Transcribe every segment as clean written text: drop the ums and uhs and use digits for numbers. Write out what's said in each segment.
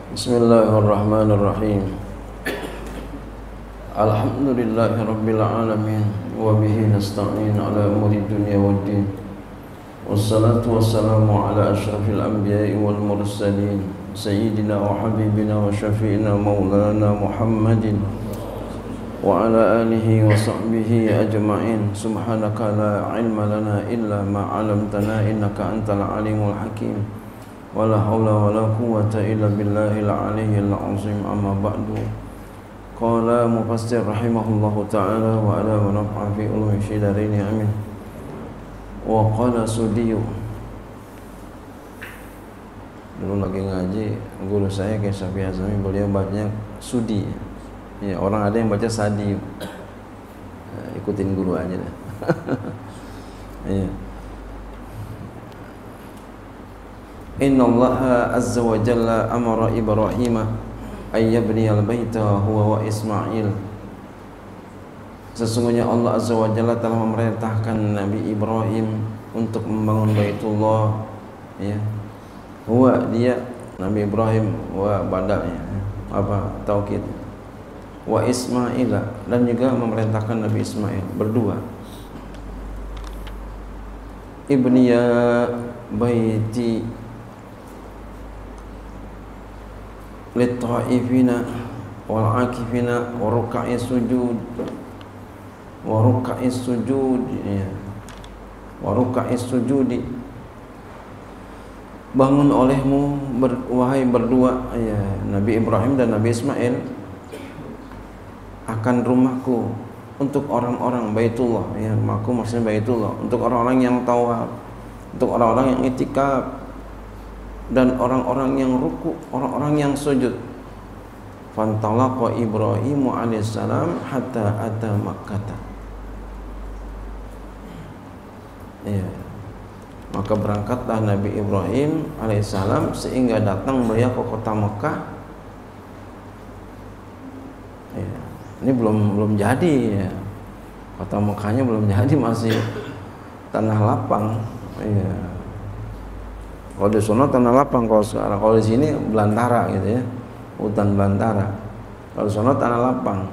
Bismillahirrahmanirrahim. Alhamdulillahi alamin wa bihi nasta'in ala umuri dunya waddin. Wassalatu wassalamu ala asyrafil anbiya'i wal mursalin sayyidina wa habibina wa syafi'ina maulana Muhammadin wa ala alihi wa sahbihi ajma'in. Subhanaka la ilma lana illa ma 'allamtana innaka antal alimul hakim. Wala haula wala quwwata illa billahil aliyyil azim. Amma ba'du. Qala mufassir rahimahullahu ta'ala wa ala wa naf'a fi ulumi syidaraini amin. Wa qala Sudiyu, dulu lagi ngaji guru saya Kiai Syafi'i Azmi, beliau bacanya Sudi. Ya, orang ada yang baca Sadi. Ikutin guru aja dah. Ya. Inna Allah azza wa jalla amara Ibrahim ay yabni al-baita huwa wa Ismail. Sesungguhnya Allah azza wa jalla telah memerintahkan Nabi Ibrahim untuk membangun Baitullah, ya. Huwa dia Nabi Ibrahim, wa badalnya apa taukid. Wa Ismail, dan juga memerintahkan Nabi Ismail berdua. Ibniya baiti lit-ta'ifina wal-akifina wa ruka'is sujud ya. Wa ruka'is sujudi, bangun olehmu wahai berdua, ya, Nabi Ibrahim dan Nabi Ismail, akan rumahku untuk orang-orang Baitullah, ya, rumahku maksudnya Baitullah, untuk orang-orang yang tawaf, untuk orang-orang yang itikaf, dan orang-orang yang ruku, orang-orang yang sujud. Fantalaqa Ibrahimu alaihissalam hatta ata Makkah. Ya. Maka berangkatlah Nabi Ibrahim alaihissalam sehingga datang beliau ke kota Mekah. Ya. Ini belum jadi, ya. Kota Mekahnya belum jadi, masih tanah lapang. Ya. Kalau di sana tanah lapang, kalau sekarang, kalau di sini belantara gitu, ya, hutan belantara. Kalau di sana tanah lapang.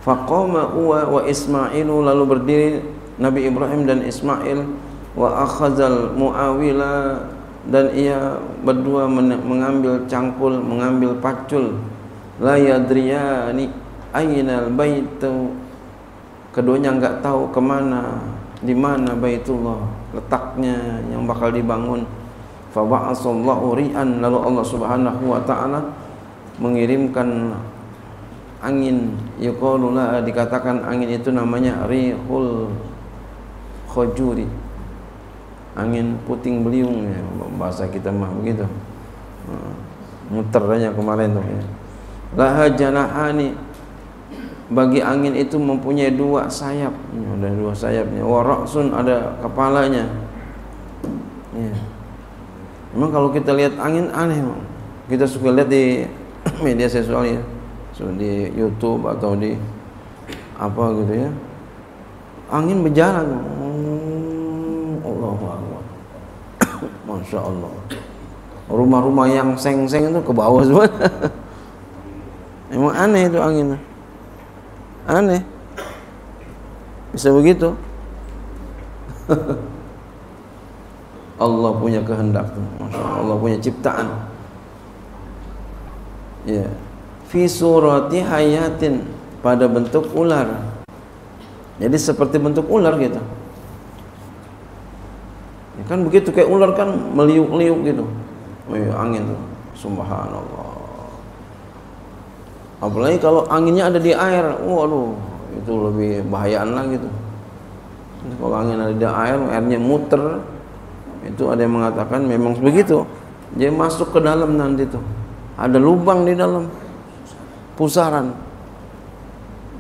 Faqama wa Ismailu, lalu berdiri Nabi Ibrahim dan Ismail, wa akhazal muawila, dan ia berdua mengambil cangkul, mengambil pacul. La yadriyani aynal baitu, keduanya enggak tahu kemana, di mana Baitullah letaknya yang bakal dibangun. Fa ba'asallahu ri'an, lalu Allah Subhanahu wa ta'ala mengirimkan angin, yuqalu la, dikatakan angin itu namanya rihul khujuri, angin puting beliung, ya, bahasa kita mah begitu. Muter aja kemarin tuh, ya. Laha janahani, bagi angin itu mempunyai dua sayap, ada dua sayapnya. Wa ra'sun, ada kepalanya. Ya. Memang kalau kita lihat angin aneh, kita suka lihat di media sosial, ya, di YouTube atau di apa gitu, ya. Angin berjalan, Allahu Akbar. Masya Allah. Rumah-rumah yang seng-seng itu ke bawah semua. Emang aneh itu anginnya. Aneh, bisa begitu. Allah punya kehendak, Masya Allah punya ciptaan. Ya, fi surati hayatin, pada bentuk ular. Jadi seperti bentuk ular gitu. Ya, kan begitu, kayak ular kan meliuk-liuk gitu. Oh iya, angin tuh, subhanallah. Apalagi kalau anginnya ada di air, waduh, itu lebih bahayaan lagi tuh. Kalau angin ada di air, airnya muter, itu ada yang mengatakan memang begitu. Dia masuk ke dalam nanti tuh, ada lubang di dalam, pusaran.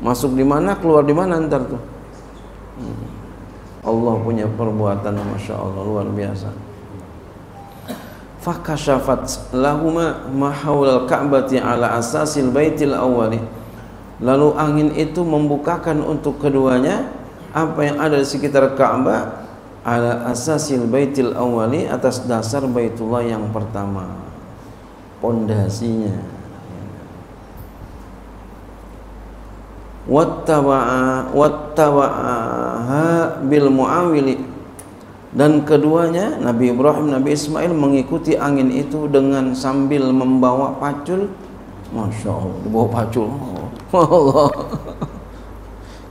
Masuk di mana, keluar di mana ntar tuh. Allah punya perbuatan, Masya Allah, luar biasa. Fakashafat lahuma mahawal ka'bati ala asasil baitil awwali, lalu angin itu membukakan untuk keduanya apa yang ada di sekitar Ka'bah ala asasil baitil awwali, atas dasar Baitullah yang pertama. pondasinya. Wattaba'aha bil muawili, dan keduanya Nabi Ibrahim, Nabi Ismail mengikuti angin itu dengan sambil membawa pacul. Masya Allah, dibawa pacul. Allah.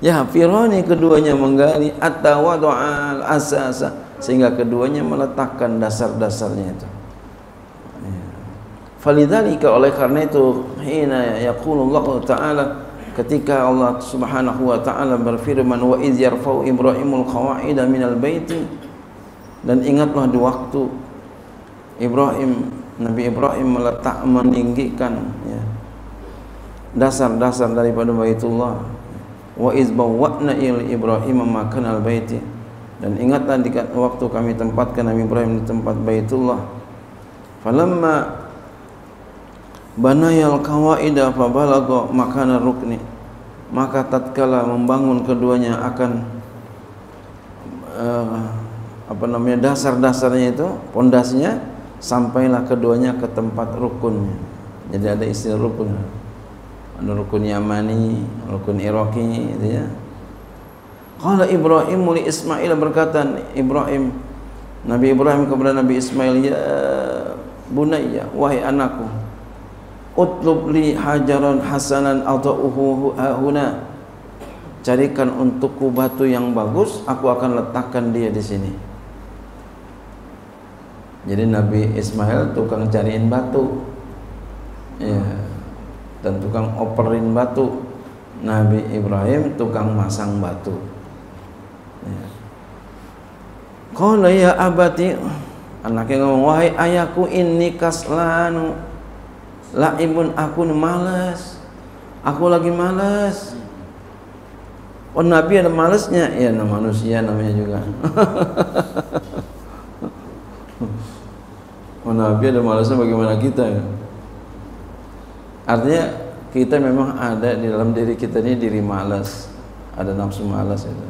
Ya, firani keduanya menggali at-tawaddu'al asasa, sehingga keduanya meletakkan dasar-dasarnya itu. Falidzalika, oleh karena itu, hina yaqulullah ta'ala, ketika Allah Subhanahu wa taala berfirman, wa iz yarfa'u Ibrahimul qawa'ida minal baiti, dan ingatlah di waktu Nabi Ibrahim meninggikan ya, dasar-dasar daripada Baitullah. Wa iz bawwa'na il Ibrahim makanal baiti, dan ingatlah di waktu kami tempatkan Nabi Ibrahim di tempat Baitullah. Falamma banayal qawaida fa balagha makana rukni, maka tatkala membangun keduanya akan dasar-dasarnya itu, pondasinya, sampailah keduanya ke tempat rukunnya. Jadi ada istilah rukun, ada rukun Yamani, rukun Iraqi gitu ya. Qala Ibrahim li Ismail, berkata Nabi Ibrahim kepada Nabi Ismail, ya bunayya, wahai anakku, utlub li hajaran hasanan adauhu huna, carikan untukku batu yang bagus, aku akan letakkan dia di sini. Jadi Nabi Ismail tukang cariin batu, ya, dan tukang operin batu. Nabi Ibrahim tukang masang batu. Qala ya abati, anaknya ngomong, wahai ayahku, inni kaslanu laibun, aku malas, aku lagi malas. Oh, Nabi ada malasnya? Ya, manusia namanya juga. Oh, Nabi ada malasnya, bagaimana kita ya? Artinya kita memang ada di dalam diri kita ini diri malas, ada nafsu malas itu.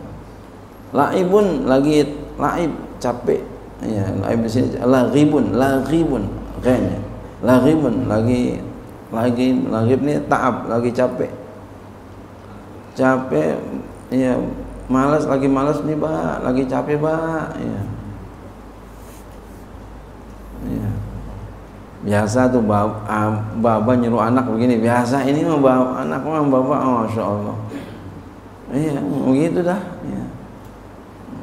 Laibun, lagi laib, capek. Ya, laib di sini laghibun, kayaknya. Laghibun, lagi ini ta'ab, lagi capek. Capek, ya, malas, lagi malas nih, Pak, lagi capek, Pak, ya. Ya. Biasa tuh baba nyuruh anak begini, biasa ini mah anak mah bapak, Masya Allah. Iya, begitu dah, ya.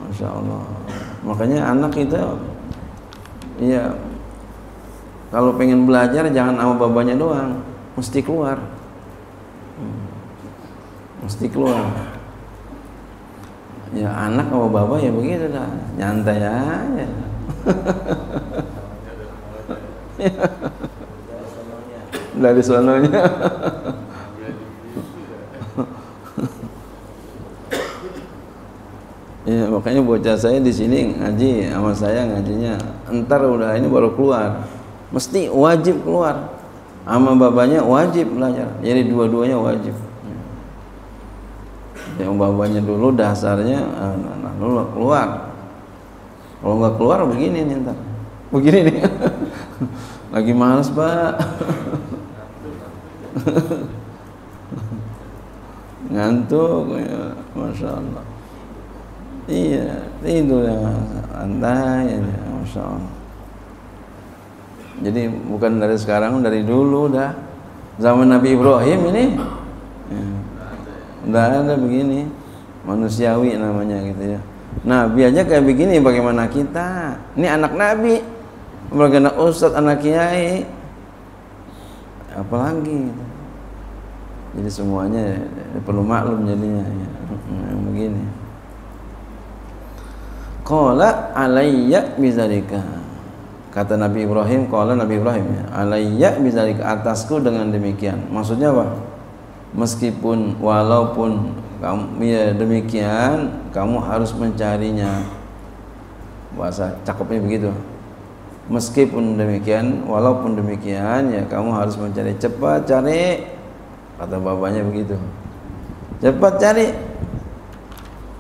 Masya Allah. Makanya anak kita, ya, kalau pengen belajar jangan sama babanya doang, mesti keluar. Mesti keluar. Ya, anak sama baba ya begitu dah, nyantai aja. Dari sononya. Ya, makanya bocah saya di sini ngaji sama saya, ngajinya entar udah ini baru keluar, mesti wajib keluar, sama babanya wajib belajar, jadi dua-duanya wajib. Yang babanya dulu dasarnya dulu keluar, kalau nggak keluar begini nih ntar, begini nih. Lagi malas, Pak. Ngantuk ya, Masya Allah. Iya, tidur ya, santai ya, Masya Allah. Jadi bukan dari sekarang, dari dulu dah. Zaman Nabi Ibrahim ini ya, udah ada begini, manusiawi namanya gitu ya. Nabi aja kayak begini, bagaimana kita? Ini anak Nabi, bagaimana ustadz, anak kiai, apalagi gitu. Jadi semuanya perlu maklum jadinya ya, yang begini. Qala alayya bizalika, kata Nabi Ibrahim, qala Nabi Ibrahim ya, alayya bizalika, atasku dengan demikian. Maksudnya apa? Meskipun, walaupun kamu ya demikian, kamu harus mencarinya. Bahasa cakepnya begitu. Meskipun demikian, walaupun demikian, ya kamu harus mencari. Cepat cari, kata bapaknya begitu. Cepat cari.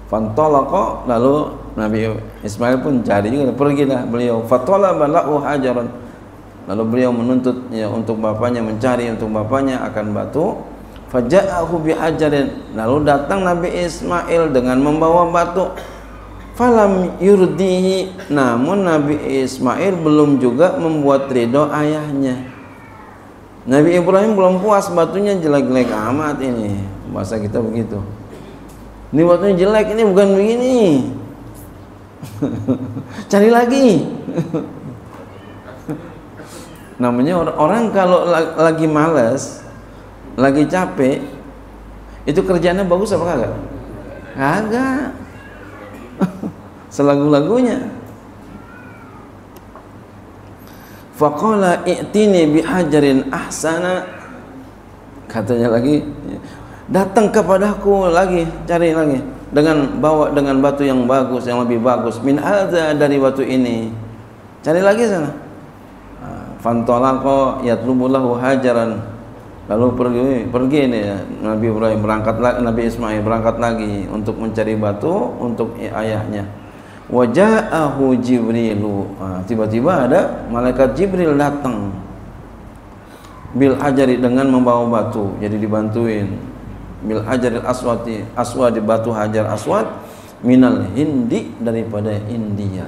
Fantalaqa, lalu Nabi Ismail pun cari juga, pergilah beliau. Fatolaba lahu hajaran, Lalu beliau menuntut ya untuk bapaknya, mencari untuk bapaknya akan batu. Faja'ahu bihajarin, lalu datang Nabi Ismail dengan membawa batu. Falam yurdihi, namun Nabi Ismail belum juga membuat ridho ayahnya. Nabi Ibrahim belum puas, batunya jelek-jelek amat ini, bahasa kita begitu. Ini batunya jelek, ini bukan begini. Cari lagi. Namanya orang kalau lagi malas, lagi capek, itu kerjaannya bagus apa kagak? Kagak. Selagu-lagunya. Faqala i'tini bihajarin ahsana, katanya lagi, datang kepadaku lagi, cari lagi dengan bawa dengan batu yang bagus, yang lebih bagus min hadza, dari batu ini. Cari lagi sana. Fantalaqa yatlubu lahu hajaran, lalu pergi nih ya, Nabi Ibrahim berangkat lagi, Nabi Ismail berangkat lagi untuk mencari batu untuk ayahnya. Waja'ahu Jibrilu, tiba-tiba ada malaikat Jibril datang bil hajari, dengan membawa batu, jadi dibantuin bil hajaril aswad, batu hajar aswad minal Hindi, daripada India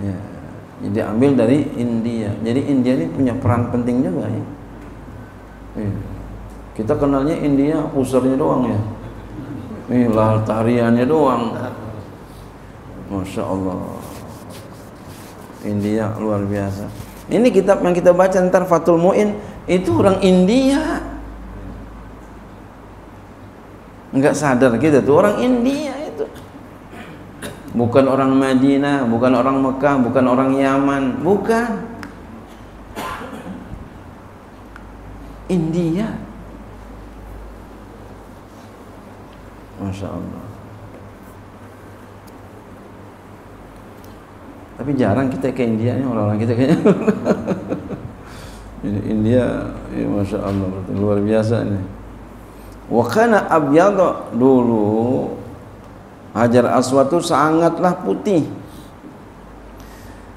ya. Jadi ambil dari India. Jadi India ini punya peran penting juga ya. Kita kenalnya India pusarnya doang ya. Lah tariannya doang. Masya Allah. India luar biasa. Ini kitab yang kita baca ntar Fathul Mu'in itu orang India. Enggak sadar kita tuh orang India itu. Bukan orang Madinah, bukan orang Mekah, bukan orang Yaman, bukan. India. Masya Allah. Tapi jarang kita ke India nih, orang-orang kita kayaknya. Ini India, ya Masya Allah, luar biasa ini. Wa kana abyadha, dulu Hajar Aswad itu sangatlah putih.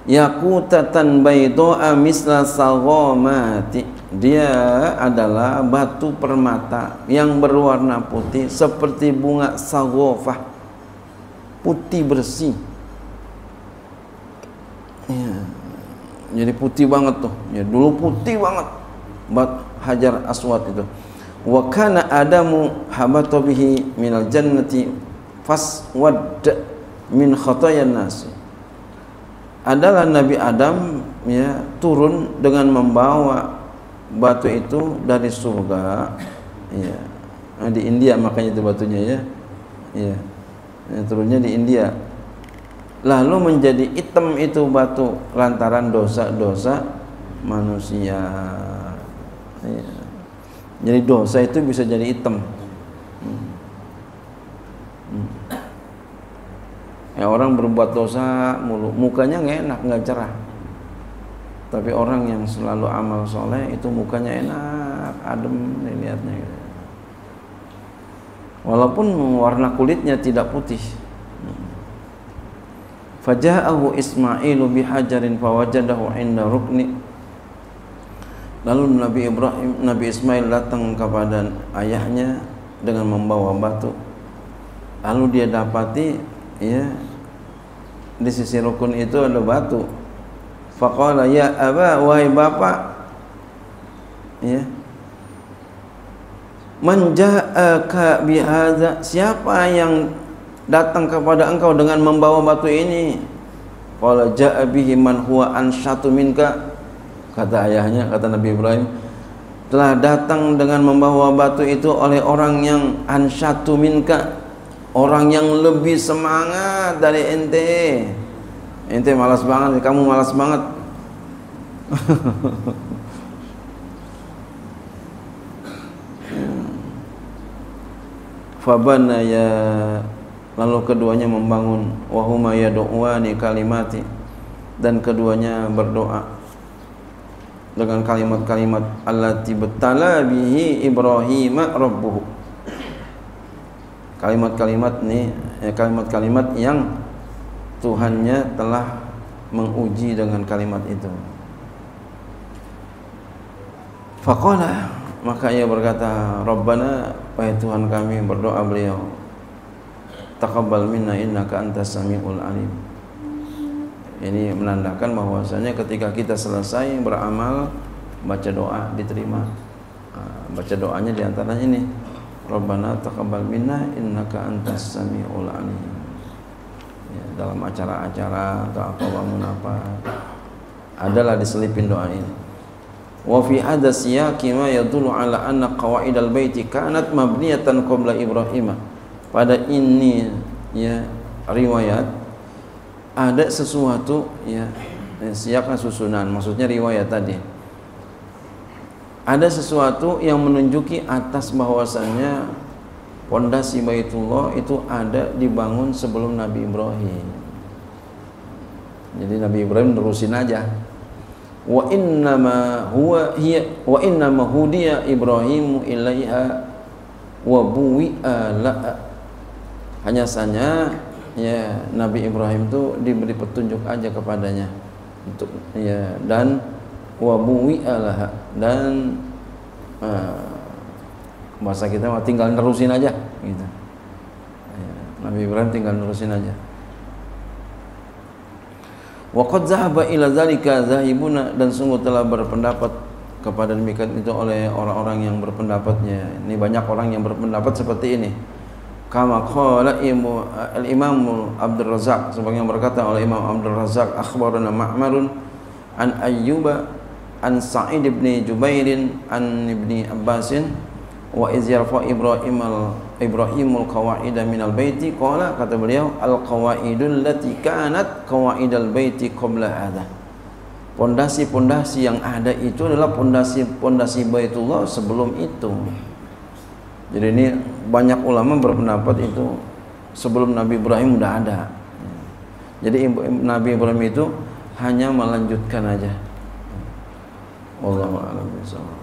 Yaqutatan bayda'a misla saghamati, dia adalah batu permata yang berwarna putih seperti bunga saghofah, putih bersih ya. Jadi putih banget tuh ya, dulu putih banget Hajar Aswad itu. Wa kana adamu habata bihi minal jannati faswad min khatayan nas, adalah Nabi Adam ya turun dengan membawa batu itu dari surga ya. Di India makanya itu batunya ya. Ya, turunnya di India. Lalu menjadi hitam itu batu lantaran dosa-dosa manusia ya. Jadi dosa itu bisa jadi hitam. Ya, orang berbuat dosa mulu, mukanya nggak enak, nggak cerah. Tapi orang yang selalu amal soleh itu mukanya enak, adem dilihatnya gitu. Walaupun warna kulitnya tidak putih. Faja'ahu Ismailu bihajarin fawajadahu inda rukni. Lalu Nabi Ismail datang kepada ayahnya dengan membawa batu. Lalu dia dapati ya di sisi rukun itu ada batu. Faqala ya aba, wahai bapak ya, man ja'aka bihadza, siapa yang datang kepada engkau dengan membawa batu ini? Qala ja'a bihi man huwa ansyatu minka, kata ayahnya, kata Nabi Ibrahim, telah datang dengan membawa batu itu oleh orang yang ansyatu minka, orang yang lebih semangat dari ente. Ente malas banget, kamu malas banget. Fabana ya, lalu keduanya membangun, wahuma yad'uani kalimati, dan keduanya berdoa dengan kalimat-kalimat allati betala bihi Ibrahim rabbuhu. Kalimat-kalimat nih ya, kalimat-kalimat yang Tuhannya telah menguji dengan kalimat itu. Faqala, maka ia berkata, Rabbana, wahai Tuhan kami, berdoa beliau, taqabbal minna innaka antas samiul alim. Ini menandakan bahwasanya ketika kita selesai beramal, baca doa diterima. Baca doanya diantaranya ini, Rabbana taqabbal minna innaka antas samiul alim. Ya, dalam acara-acara atau apa bangun apa, adalah diselipin doa ini. Wa fi hadha siyaqi ma yadullu ala anna qawaidal baiti kanat mabniyatan qabla Ibrahim. Pada ini ya riwayat ada sesuatu ya, siyaqnya susunan, maksudnya riwayat tadi. Ada sesuatu yang menunjuki atas bahwasannya pondasi Baitullah itu ada dibangun sebelum Nabi Ibrahim. Jadi Nabi Ibrahim terusin aja. Wa innama hudiya Ibrahimu ilaiha wa buwi'a la. Hanya saja ya Nabi Ibrahim itu diberi petunjuk aja kepadanya untuk ya, dan wa buwi'a laha, dan bahasa kita tinggal nerusin aja gitu. Ya, Nabi Ibrahim tinggal nerusin aja. Wa qad zahaba ila zalika zahibuna, dan sungguh telah berpendapat kepada demikian itu oleh orang-orang yang berpendapatnya. Ini banyak orang yang berpendapat seperti ini. Kama qala al-Imam Abdul Razzaq, sebagaimana berkata oleh Imam Abdul Razzaq, akhbarana Ma'marun an Ayyuba an Sa'id ibn Jubairin an ibni Abbasin wa iz yarfa Ibrahimul qawaida minal baiti qala, kata beliau, al qawaidul lati kanat qawaidal baiti qabla hadha. Pondasi-pondasi yang ada itu adalah pondasi Baitullah sebelum itu. Jadi ini banyak ulama berpendapat itu sebelum Nabi Ibrahim udah ada. Jadi Nabi Ibrahim itu hanya melanjutkan aja. Wallahu a'lam bishawab.